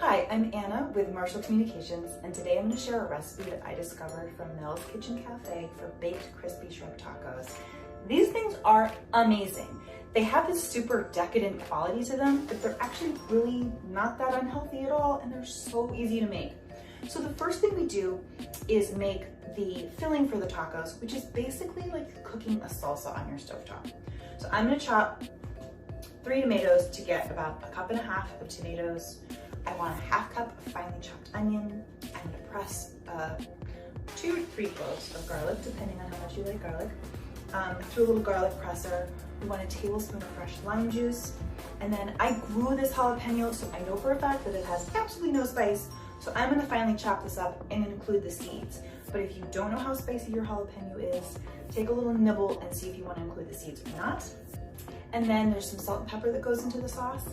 Hi, I'm Anna with Marshall Communications, and today I'm going to share a recipe that I discovered from Mel's Kitchen Cafe for baked crispy shrimp tacos. These things are amazing. They have this super decadent quality to them, but they're actually really not that unhealthy at all, and they're so easy to make. So the first thing we do is make the filling for the tacos, which is basically like cooking a salsa on your stovetop. So I'm going to chop 3 tomatoes to get about 1.5 cups of tomatoes. I want a 1/2 cup of finely chopped onion. I'm going to press 2 to 3 cloves of garlic, depending on how much you like garlic. Through a little garlic presser. We want a tablespoon of fresh lime juice. And then I grew this jalapeno, so I know for a fact that it has absolutely no spice. So I'm going to finely chop this up and include the seeds. But if you don't know how spicy your jalapeno is, take a little nibble and see if you want to include the seeds or not. And then there's some salt and pepper that goes into the sauce,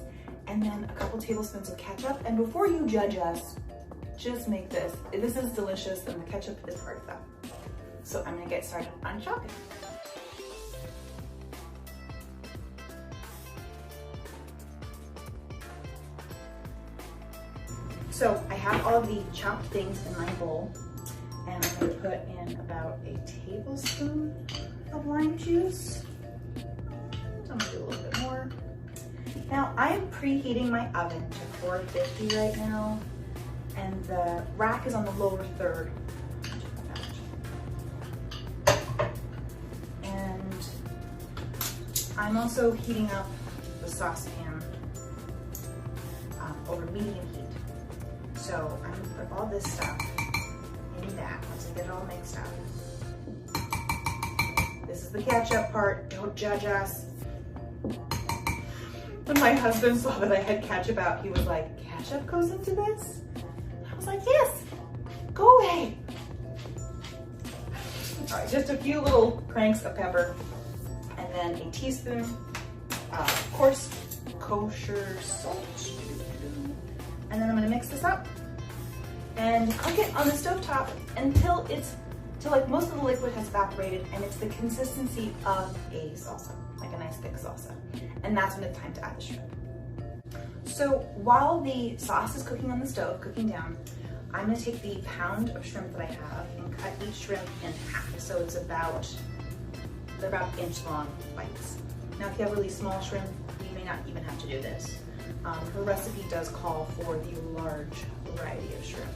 and then a couple tablespoons of ketchup. And before you judge us, just make this. This is delicious, and the ketchup is part of that. So I'm gonna get started on chopping. So I have all of the chopped things in my bowl, and I'm gonna put in about a tablespoon of lime juice. I'm gonna do a little bit more. Now I'm preheating my oven to 450 right now, and the rack is on the lower third. And I'm also heating up the saucepan over medium heat. So I'm gonna put all this stuff in that once I get it all mixed up. This is the ketchup part, don't judge us. When my husband saw that I had ketchup out, he was like, ketchup goes into this? I was like, yes, go away. All right, just a few little cranks of pepper, and then a teaspoon of coarse kosher salt. And then I'm gonna mix this up and cook it on the stovetop until like most of the liquid has evaporated and it's the consistency of a salsa, like a nice thick salsa. And that's when it's time to add the shrimp. So while the sauce is cooking on the stove, cooking down, I'm gonna take the pound of shrimp that I have and cut each shrimp in half. So it's they're about inch long bites. Now if you have really small shrimp, you may not even have to do this. Her recipe does call for the large variety of shrimp.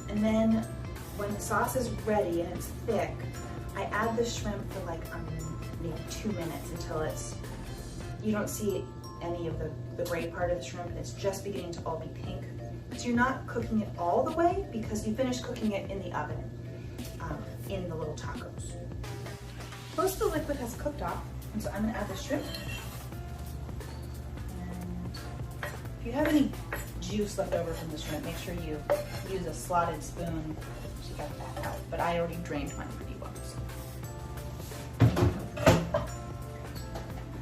And then when the sauce is ready and it's thick, I add the shrimp for like maybe 2 minutes until you don't see any of the gray part of the shrimp and it's just beginning to all be pink. So you're not cooking it all the way because you finished cooking it in the oven, in the little tacos. Most of the liquid has cooked off, and so I'm gonna add the shrimp. If you have any juice left over from the shrimp, make sure you use a slotted spoon to get that out. But I already drained mine pretty well.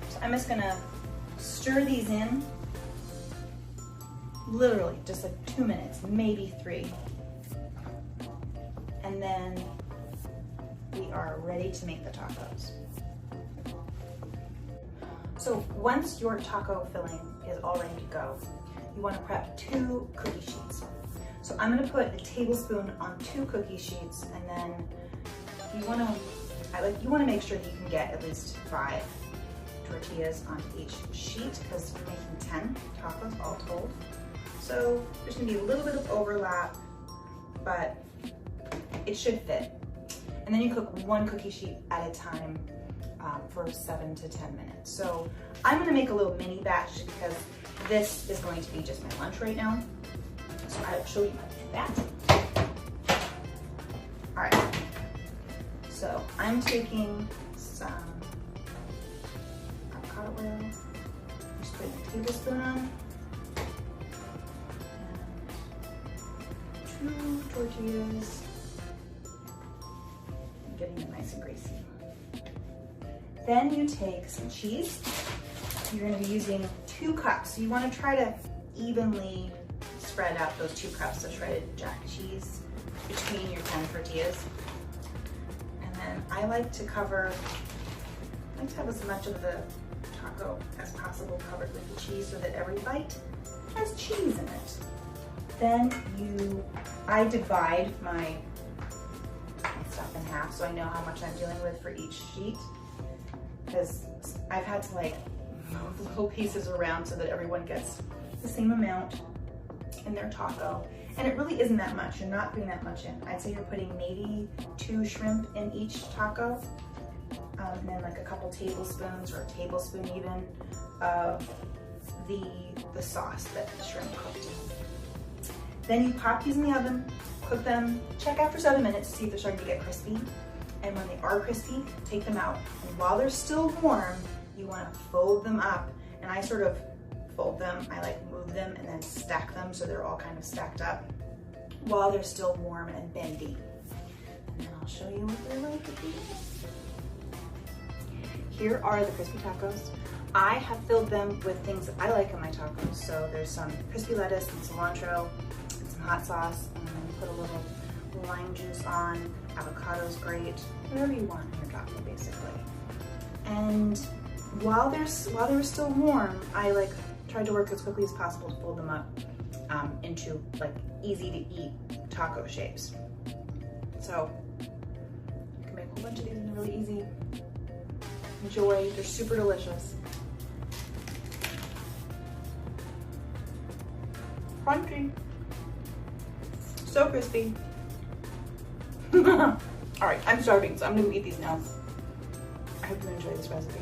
So I'm just gonna stir these in, literally just like 2 minutes, maybe 3. And then we are ready to make the tacos. So once your taco filling is all ready to go, you want to prep 2 cookie sheets. So I'm going to put a tablespoon on 2 cookie sheets, and then you want to make sure that you can get at least 5 tortillas on each sheet because you're making 10 tacos all told. So there's going to be a little bit of overlap, but it should fit. And then you cook 1 cookie sheet at a time for 7 to 10 minutes. So I'm gonna make a little mini batch because this is going to be just my lunch right now. So I'll show you how to do that. All right, so I'm taking some avocado oil, just putting a tablespoon on, and 2 tortillas, and getting it nice and greasy. Then you take some cheese. You're gonna be using 2 cups. So you wanna try to evenly spread out those 2 cups of shredded jack cheese between your 10 tortillas. And then I like to have as much of the taco as possible covered with the cheese so that every bite has cheese in it. Then I divide my stuff in half so I know how much I'm dealing with for each sheet, because I've had to like move little pieces around so that everyone gets the same amount in their taco. And it really isn't that much. You're not putting that much in. I'd say you're putting maybe 2 shrimp in each taco, and then like a couple tablespoons or a tablespoon even of the sauce that the shrimp cooked. Then you pop these in the oven, cook them, check after 7 minutes to see if they're starting to get crispy. And when they are crispy, take them out. And while they're still warm, you want to fold them up. And I sort of fold them, I like move them and then stack them so they're all kind of stacked up while they're still warm and bendy. And then I'll show you what they're like at the end. Here are the crispy tacos. I have filled them with things that I like in my tacos. So there's some crispy lettuce and cilantro and some hot sauce, and then put a little lime juice on. Avocado's great, whatever you want in your taco basically. And while they were still warm, I like tried to work as quickly as possible to fold them up into like easy to eat taco shapes. So you can make a whole bunch of these and they're really easy. Enjoy, they're super delicious. Crunchy, so crispy. All right, I'm starving, so I'm gonna eat these now. I hope you enjoy this recipe.